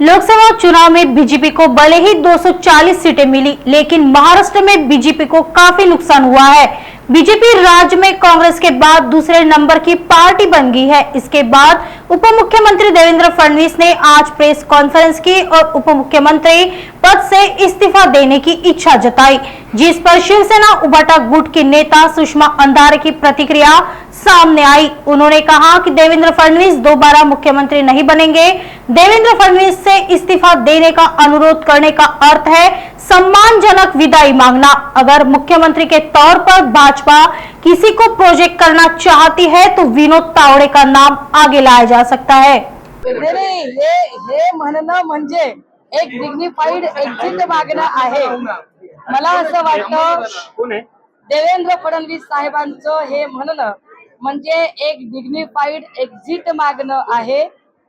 लोकसभा चुनाव में बीजेपी को भले ही 240 सीटें मिली, लेकिन महाराष्ट्र में बीजेपी को काफी नुकसान हुआ है। बीजेपी राज्य में कांग्रेस के बाद दूसरे नंबर की पार्टी बन गई है। इसके बाद उप मुख्यमंत्री देवेंद्र फडणवीस ने आज प्रेस कॉन्फ्रेंस की और उप मुख्यमंत्री पद से इस्तीफा देने की इच्छा जताई, जिस पर शिवसेना उबाटा गुट की नेता सुषमा अंधारे की प्रतिक्रिया सामने आई। उन्होंने कहा कि देवेंद्र फडणवीस दोबारा मुख्यमंत्री नहीं बनेंगे। देवेंद्र फडणवीस से इस्तीफा देने का अनुरोध करने का अर्थ है सम्मानजनक विदाई मांगना। अगर मुख्यमंत्री के तौर पर भाजपा किसी को प्रोजेक्ट करना चाहती है तो विनोद तावडे का नाम आगे लाया जा सकता है। हे म्हणणं म्हणजे एक डिग्निफाईड एक्झिट मागणं आहे। मला असं वाटतं देवेंद्र फडणवीस साहेबांचं हे म्हणणं म्हणजे एक डिग्निफाईड एक्झिट मागणं आहे।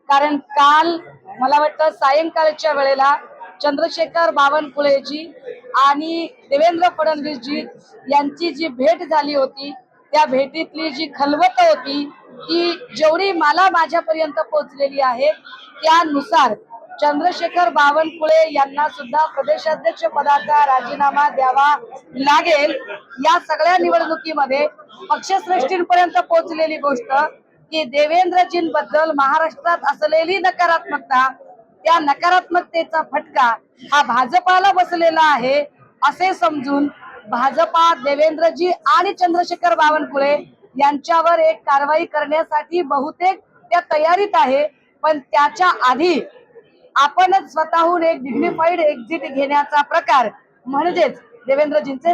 कारण काल मला वाटतं सायंकाळच्या वेळेला चंद्रशेखर बावनकुळेजी आणि देवेंद्र फडणवीसजी यांची जी भेट झाली होती, त्या भेटीतली जी खलबत होती ती जेवढी मला माझ्यापर्यंत पोहोचलेली आहे त्यानुसार चंद्रशेखर बावनकुळे यांना सुद्धा प्रदेशाध्यक्ष पदाचा राजीनामा द्यावा लागेल। या सगळ्या निवडणुकीमध्ये पक्षश्रेष्ठींपर्यंत पोहोचलेली गोष्ट की देवेंद्रजींबद्दल महाराष्ट्रात असलेली नकारात्मकता, त्या नकारात्मकतेचा फटका हा भाजपाला बसलेला आहे असे समजून भाजपा देवेंद्रजी आणि चंद्रशेखर बावनकुळे यांच्यावर एक कारवाई करण्यासाठी बहुतेक त्या तयारीत आहे। पण त्याच्या आधी आपणच स्वतःहून एक डिग्निफाईड एक्झिट घेण्याचा प्रकार म्हणजेच देवेंद्रजींचे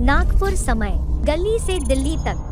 नागपुर समय, गली से दिल्ली तक।